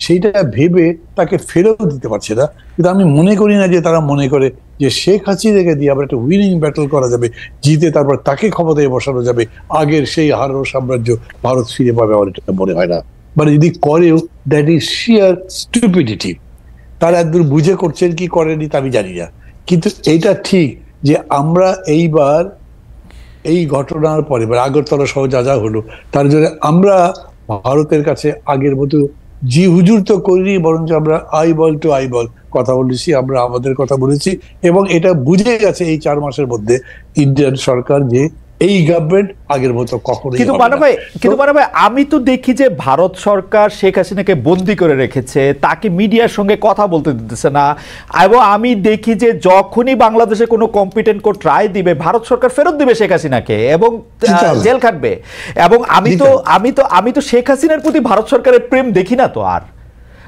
সেইটা ভেবে তাকে ফেরত দিতে পারছে না। কিন্তু আমি মনে করি না যে তারা মনে করে যে শেখ হাসিনাকে দিয়ে আবার একটা উইনিং ব্যাটল করা যাবে, জিতে তারপর তাকে ক্ষমতায় বসানো যাবে, আগের সেই হারানো সাম্রাজ্য ভারত ফিরে পাবে, আমার এটা মনে হয় না। মানে যদি করেও দ্যাট ইজ শিয়ার স্টুপিডিটি। তারা একদম বুঝে করছেন কি করেনি তা আমি জানি না, কিন্তু এইটা ঠিক যে আমরা এইবার এই ঘটনার পরে আগরতলা সহ যা যা হলো তার জন্য আমরা ভারতের কাছে আগের মতো জি হুজুর তো করিনি, বরঞ্চ আমরা আইবল টু আইবল কথা বলেছি, আমরা আমাদের কথা বলেছি। এবং এটা বুঝে গেছে এই 4 মাসের মধ্যে ইন্ডিয়ান সরকার যে এই গভর্নমেন্ট আগের মতো কখনোই। কিন্তু মানে ভাই আমি তো দেখি যে ভারত সরকার শেখ হাসিনাকে বন্দী করে রেখেছে, তাকে মিডিয়ার সঙ্গে কথা বলতে দিতেছে না। এবং আমি দেখি যে যখনই বাংলাদেশে কোনো কম্পিটেন্ট কোর্ট রায় দিবে, ভারত সরকার ফেরত দিবে শেখ হাসিনাকে এবং জেল খাটবে। এবং আমি তো শেখ হাসিনার প্রতি ভারত সরকারের প্রেম দেখি না তো আর।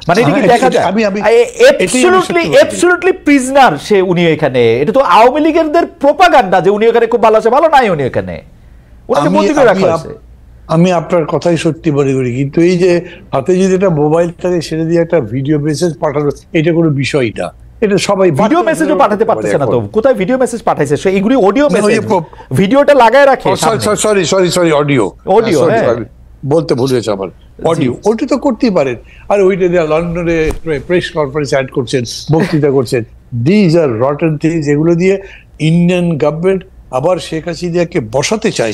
মানে এটা কি দেখা যায় অ্যাবসলিউটলি প্রিজনার সে উনি এখানে। এটা তো আওয়ামী লীগের প্রোপাগান্ডা যে উনি এখানে খুব ভালো আছে, ভালো নাই উনি এখানে, ওনাকে বন্দী করে রাখা হয়েছে। আমি আপনার কথাই সত্যি মনে করি, কিন্তু এই যে হাতে যদি একটা মোবাইল থাকে সেটা দিয়ে একটা ভিডিও মেসেজ পাঠানো, এটা কোনো বিষয় না। এটা সবাই ভিডিও মেসেজও পাঠাতে পারতেছে না তো, কোথায় ভিডিও মেসেজ পাঠাইছে? সে এগুলি অডিও মেসেজ, ভিডিওটা লাগায় রাখে। সরি অডিও বলতে ভুলে গেছে আমার, অডিও ওটা তো করতেই পারেন। আর ওইটা দিয়ে লন্ডনে প্রেস কনফারেন্স অ্যাড করছেন, বক্তৃতা করছেন। These are rotten things. এগুলো দিয়ে ইন্ডিয়ান গভর্নমেন্ট আবার শেখ হাসিনাকে বসাতে চায়,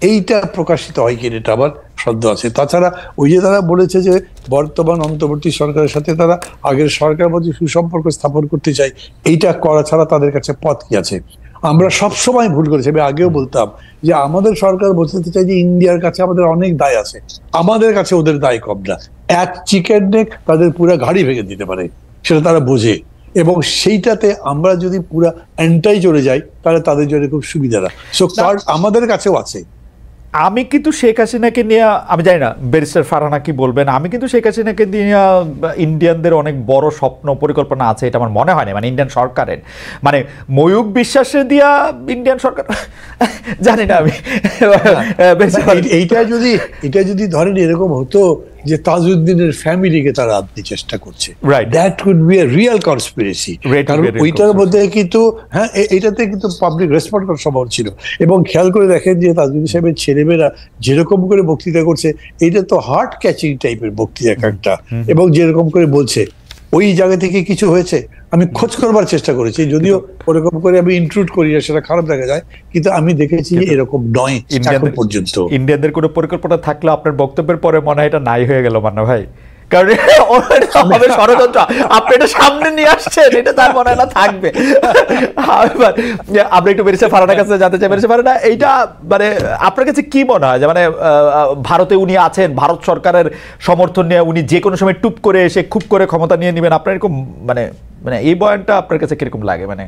এইটা প্রকাশিত হয় কিনা এটা আবার সন্দেহ আছে। তাছাড়া ওই যে তারা বলেছে যে বর্তমান অন্তর্বর্তী সরকারের সাথে তারা আগের সরকারের মধ্যে সুসম্পর্ক স্থাপন করতে চায়, এইটা করা ছাড়া তাদের কাছে পথ কি আছে? আমরা সবসময় ভুল করেছি। আমি আগেও বলতাম যে আমাদের সরকার বলতে চাই যে ইন্ডিয়ার কাছে আমাদের অনেক দায় আছে, আমাদের কাছে ওদের দায় কম না। এক চিকেন নেক তাদের পুরো ঘাড়ি ভেঙে দিতে পারে, সেটা তারা বোঝে। এবং সেইটাতে আমরা যদি পুরো এন্টাই চলে যাই তাহলে তাদের জন্য খুব সুবিধা না। সো কার্ড আমাদের কাছেও আছে। আমি কিন্তু শেখ হাসিনাকে নিয়ে, আমি জানি না ব্যারিস্টার ফারহানা কি বলবেন, আমি কিন্তু শেখ হাসিনাকে নিয়ে ইন্ডিয়ানদের অনেক বড় স্বপ্ন পরিকল্পনা আছে, এটা আমার মনে হয় না। মানে ইন্ডিয়ান সরকারের, মানে ময়ূক বিশ্বাসের দিয়া ইন্ডিয়ান সরকার জানি না আমি। এইটা যদি ধরেন এরকম হতো যে তাজউদ্দিনের ফ্যামিলিকে তারা আনতে চেষ্টা করছে, that could B A real conspiracy. কারণ ওইটার মধ্যে কিন্তু হ্যাঁ এইটাতে কিন্তু পাবলিক রেসপন্ড করার সম্ভব ছিল। এবং খেয়াল করে দেখেন যে তাজউদ্দিন সাহেবের ছেলেমেয়েরা যেরকম করে বক্তৃতা করছে, এইটা তো হার্ট ক্যাচিং টাইপের বক্তৃতা একটা। এবং যেরকম করে বলছে ওই জায়গা থেকে কিছু হয়েছে, আমি খোঁজ করবার চেষ্টা করেছি, যদিও ওরকম করে আমি ইনক্লুড করি না, সেটা খারাপ দেখা যায়, কিন্তু আমি দেখেছি এরকম নয় এখন পর্যন্ত। ইন্ডিয়ানদের কোনো পরিকল্পনা থাকলে আপনার বক্তব্যের পরে মনে হয় এটা নাই হয়ে গেল মান্না ভাই। কারণ হবে ষড়যন্ত্র, আপনি এটা সামনে নিয়ে আসছেন, এটা তার মনে হয় না থাকবে। আমরা একটু বেরিসা ফারানার কাছে জানতে চাই, বেরিসা ফারানা, এইটা মানে আপনার কাছে কি মনে হয় যে মানে ভারতে উনি আছেন, ভারত সরকারের সমর্থন নিয়ে উনি যে কোনো সময় টুপ করে এসে খুব করে ক্ষমতা নিয়ে নেবেন, আপনার এরকম মানে মানে এই বয়ানটা আপনার কাছে কিরকম লাগে? মানে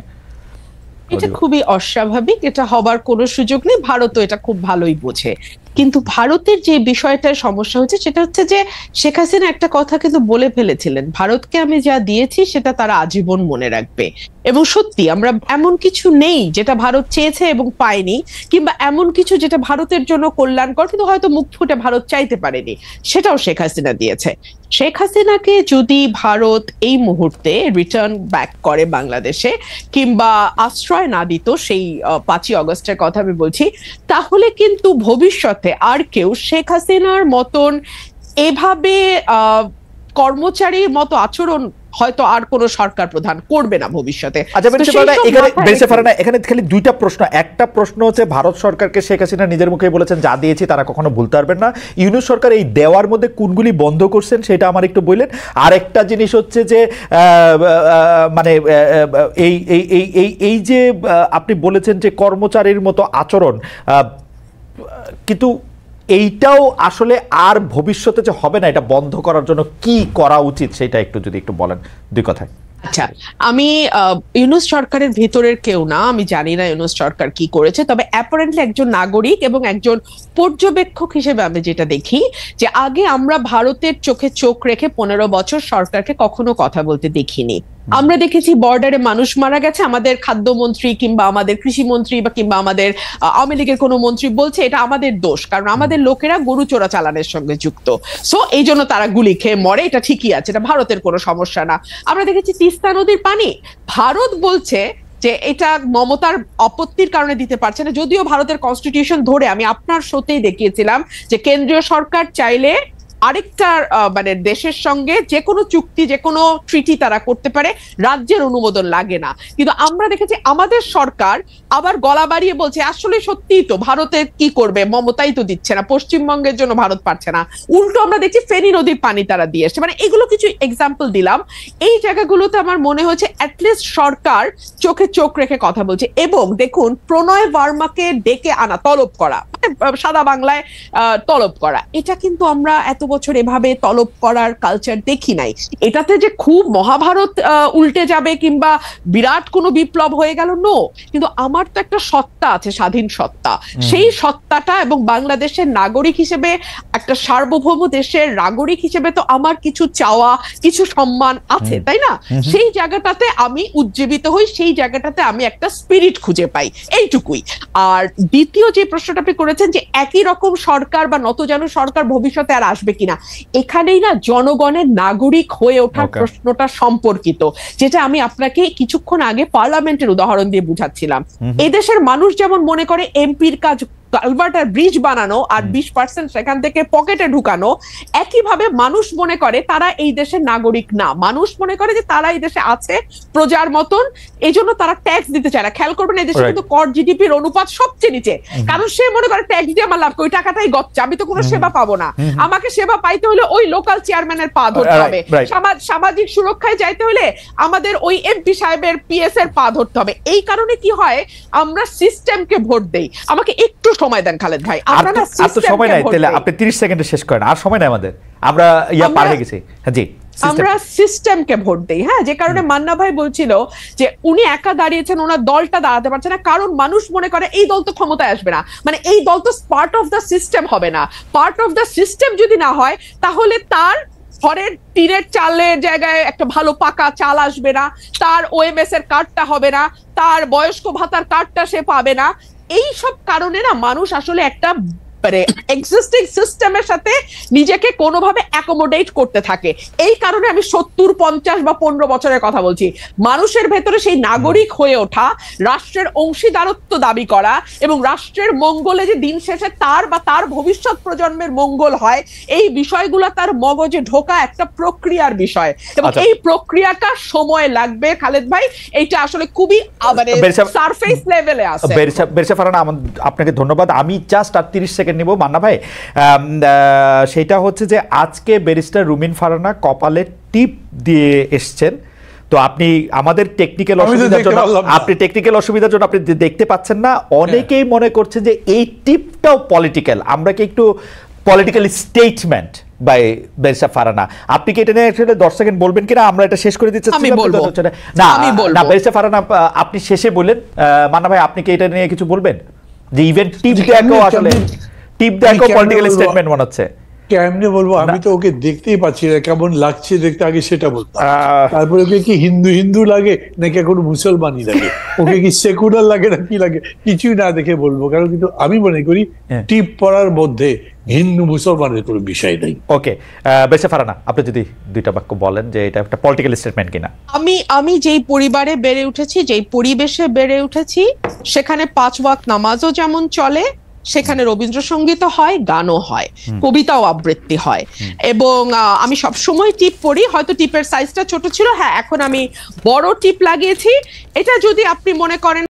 এটা খুবই অস্বাভাবিক, এটা হবার কোনো সুযোগ নেই, ভারতও এটা খুব ভালোই বোঝে। কিন্তু ভারতের যে বিষয়টার সমস্যা হচ্ছে সেটা হচ্ছে যে শেখ হাসিনা একটা কথা কিন্তু বলে ফেলেছিলেন, ভারতকে আমি যা দিয়েছি সেটা তারা আজীবন মনে রাখবে। এবং সত্যি আমরা এমন কিছু নেই যেটা ভারত চেয়েছে এবং পায়নি, কিংবা এমন কিছু যেটা ভারতের জন্য কল্যাণকর কিন্তু হয়তো মুখ ফুটে ভারত চাইতে পারেনি, সেটাও শেখ হাসিনা দিয়েছে। শেখ হাসিনাকে যদি ভারত এই মুহূর্তে রিটার্ন ব্যাক করে বাংলাদেশে, কিংবা আশ্রয় না দিত, সেই 5ই অগস্টের কথা আমি বলছি, তাহলে কিন্তু ভবিষ্যতে আর কেউ শেখ হাসিনার মতন এভাবে কর্মচারীর মতো আচরণ হয়তো আর কোন সরকার প্রধান করবে না ভবিষ্যতে। এখানে খালি দুইটা প্রশ্ন। একটা প্রশ্ন হচ্ছে ভারত সরকারকে শেখ হাসিনা নিজের মুখে বলেছেন যা দিয়েছি তারা কখনো ভুলতে পারবেন না, ইউনূস সরকার এই দেওয়ার মধ্যে কোনগুলি বন্ধ করছেন সেটা আমার একটু বললেন। আর একটা জিনিস হচ্ছে যে মানে এই যে আপনি বলেছেন যে কর্মচারীর মতো আচরণ, কিন্তু এইটাও আসলে আর ভবিষ্যতে যে হবে না, এটা বন্ধ করার জন্য কি করা উচিত সেটা একটু যদি একটু বলেন দুই কথায়। আচ্ছা, আমি ইউনূস সরকারের ভিতরের কেউ না, আমি জানি না ইউনূস সরকার কি করেছে, তবে অ্যাপারেন্টলি একজন নাগরিক এবং একজন পর্যবেক্ষক হিসেবে আমি যেটা দেখি যে আগে আমরা ভারতের চোখে চোখ রেখে 15 বছর সরকারকে কখনো কথা বলতে দেখিনি। আমরা দেখেছি বর্ডারে মানুষ মারা গেছে, আমাদের খাদ্যমন্ত্রী কিংবা আমাদের কৃষিমন্ত্রী বা কিংবা আমাদের আওয়ামী লীগের কোনো মন্ত্রী বলছে এটা আমাদের দোষ, কারণ আমাদের লোকেরা গরু চোরা চালানের সঙ্গে যুক্ত, সো এই জন্য তারা গুলি খেয়ে মরে, এটা ঠিকই আছে, এটা ভারতের কোনো সমস্যা না। আমরা দেখেছি তিস্তা নদীর পানি ভারত বলছে যে এটা মমতার আপত্তির কারণে দিতে পারছে না, যদিও ভারতের কনস্টিটিউশন ধরে আমি আপনার শোতেই দেখিয়েছিলাম যে কেন্দ্রীয় সরকার চাইলে আরেকটা মানে দেশের সঙ্গে যে কোনো চুক্তি, যে কোনো ট্রিটি তারা করতে পারে, রাজ্যের অনুমোদন লাগে না। কিন্তু আমরা দেখেছি আমাদের সরকার আবার গলা বাড়িয়ে বলছে আসলে সত্যিই তো ভারতে কি করবে, মমতাই তো দিচ্ছে না, পশ্চিমবঙ্গের জন্য ভারত পারছে না, উল্টো আমরা দেখছি ফেনী নদীর পানি তারা দিয়ে এসছে। মানে এগুলো কিছু এক্সাম্পল দিলাম, এই জায়গাগুলোতে আমার মনে হয়েছে অ্যাটলিস্ট সরকার চোখে চোখ রেখে কথা বলছে। এবং দেখুন, প্রণয় ভার্মাকে ডেকে আনা, তলব করা, সাদা বাংলায় তলব করা, এটা কিন্তু আমরা এত বছর এভাবে তলব করার কালচার দেখি নাই। এটাতে যে খুব মহাভারত উল্টে যাবে কিংবা বিরাট কোনো বিপ্লব হয়ে গেল, নো, কিন্তু আমার তো একটা সত্তা আছে, স্বাধীন সত্তা, সেই সত্তাটা এবং বাংলাদেশের নাগরিক হিসেবে, একটা সার্বভৌম দেশের নাগরিক হিসেবে তো আমার কিছু চাওয়া, কিছু সম্মান আছে, তাই না? সেই জায়গাটাতে আমি উজ্জীবিত হই, সেই জায়গাটাতে আমি একটা স্পিরিট খুঁজে পাই, এইটুকুই। আর দ্বিতীয় যে প্রশ্নটা আপনি করেছেন যে একই রকম সরকার বা নতজানু সরকার ভবিষ্যতে আর আসবে কিনা, এখানেই না জনগণের নাগরিক হয়ে ওঠার প্রশ্নটা সম্পর্কিত, যেটা আমি আপনাকে কিছুক্ষণ আগে পার্লামেন্টের উদাহরণ দিয়ে বুঝাচ্ছিলাম। এদেশের মানুষ যেমন মনে করে এমপির কাজ কালভার্ট আর ব্রিজ বানানো আর 20% সেখান থেকে পকেটে ঢুকানো, একইভাবে মানুষ মনে করে তারা এই দেশের নাগরিক না, মানুষ মনে করে যে তারা এই দেশে আছে প্রজার মতন, এই জন্য তারা ট্যাক্স দিতে চায় না। খেয়াল করবেন এই দেশে কিন্তু কর জিডিপির অনুপাত সবচেয়ে নিচে, কারণ সে মনে করে ট্যাক্স দিয়ে আমার লাভ, ওই টাকাটাই গচ্ছা, আমি তো কোনো সেবা পাবো না, আমাকে সেবা পাইতে হলে ওই লোকাল চেয়ারম্যানের পা ধরতে হবে, সামাজিক সুরক্ষায় যাইতে হলে আমাদের ওই এমপি সাহেবের পিএস এর পা ধরতে হবে। এই কারণে কি হয়, আমরা সিস্টেমকে ভোট দেই। আমাকে একটু সময় দেন খালেদ ভাই, আমরা না সময় নাই, তাহলে আপনি 30 সেকেন্ডে শেষ করেন, আর সময় নাই আমাদের, আমরা পার হয়ে গেছি। জি, আমরা সিস্টেমকে ভোট দেই। হ্যাঁ, যে কারণে মান্না ভাই বলছিল যে উনি একা দাঁড়িয়েছেন, ওনার দলটা দাঁড়াতে পারছে না, কারণ মানুষ মনে করে এই দল তো ক্ষমতায় আসবে না, মানে এই দল তো পার্ট অফ দ্য সিস্টেম হবে না। পার্ট অফ দ্য সিস্টেম যদি না হয়, তাহলে তার ঘরের টিনের চালের জায়গায় একটা ভালো পাকা চাল আসবে না, তার ওএমএস এর কার্ডটা হবে না, তার বয়স্ক ভাতার কার্ডটা সে পাবে না। এই সব কারণে না মানুষ আসলে একটা মানে এক্সিস্টিং সিস্টেমের সাথে নিজেকে কোনোভাবে অ্যাকোমোডেট করতে থাকে। এই কারণে আমি 70, 50 বা 15 বছরের কথা বলছি। মানুষের ভেতরে সেই নাগরিক হয়ে ওঠা, রাষ্ট্রের অংশীদারত্ব দাবি করা এবং রাষ্ট্রের মঙ্গলে যে দিন শেষে তার বা তার ভবিষ্যৎ প্রজন্মের মঙ্গল হয়, এই বিষয়গুলো তার মগজে ঢোকা একটা প্রক্রিয়ার বিষয়, এবং এই প্রক্রিয়াটা সময় লাগবে খালেদ ভাই। এইটা আসলে খুবই মানে সারফেস লেভেলে আছে। বেরসা ফারানা, আপনাকে ধন্যবাদ। আমি জাস্ট আর 30 সেকেন্ড সেকেন্ড নিব মান্না ভাই। সেটা হচ্ছে যে আজকে ব্যারিস্টার রুমিন ফারহানা কপালে টিপ দিয়ে এসছেন, তো আপনি আমাদের টেকনিক্যাল অসুবিধার জন্য আপনি দেখতে পাচ্ছেন না। অনেকেই মনে করছেন যে এই টিপটাও পলিটিক্যাল, আমরা কি একটু political statement by barrister Farhana, আপনি কি এটা নিয়ে 10 সেকেন্ড বলবেন কিনা? আমরা এটা শেষ করে দিচ্ছি না ব্যারিস্টার ফারহানা আপনি শেষে বলেন। মান্না ভাই আপনি কি এটা নিয়ে কিছু বলবেন যে ইভেন টিপ দেখো আসলে টিপ দেখো পলিটিক্যাল স্টেটমেন্ট মনে হচ্ছে? কেমনে বলবো, আমি তো ওকে দেখতেই পাচ্ছি না কেমন লাগছে দেখতে, আগে সেটা বলবো। তারপরে ওকে কি হিন্দু হিন্দু লাগে নাকি এখন মুসলমানই লাগে, ওকে কি সেকুলার লাগে না কি লাগে, কিছুই না দেখে বলবো। কারণ কিন্তু আমি মনে করি টিপ পড়ার মধ্যে হিন্দু মুসলমানের কোনো বিষয় নেই। ওকে ব্যারিস্টার ফারহানা আপনি যদি দুইটা বাক্য বলেন যে এটা একটা পলিটিক্যাল স্টেটমেন্ট কিনা। আমি যেই পরিবারে বেড়ে উঠেছি, যেই পরিবেশে বেড়ে উঠেছি, সেখানে 5 ওয়াক্ত নামাজও যেমন চলে, সেখানে রবীন্দ্রসঙ্গীতও হয়, গানও হয়, কবিতাও আবৃত্তি হয়, এবং আমি সবসময় টিপ পড়ি। হয়তো টিপের সাইজটা ছোট ছিল, হ্যাঁ এখন আমি বড় টিপ লাগিয়েছি। এটা যদি আপনি মনে করেন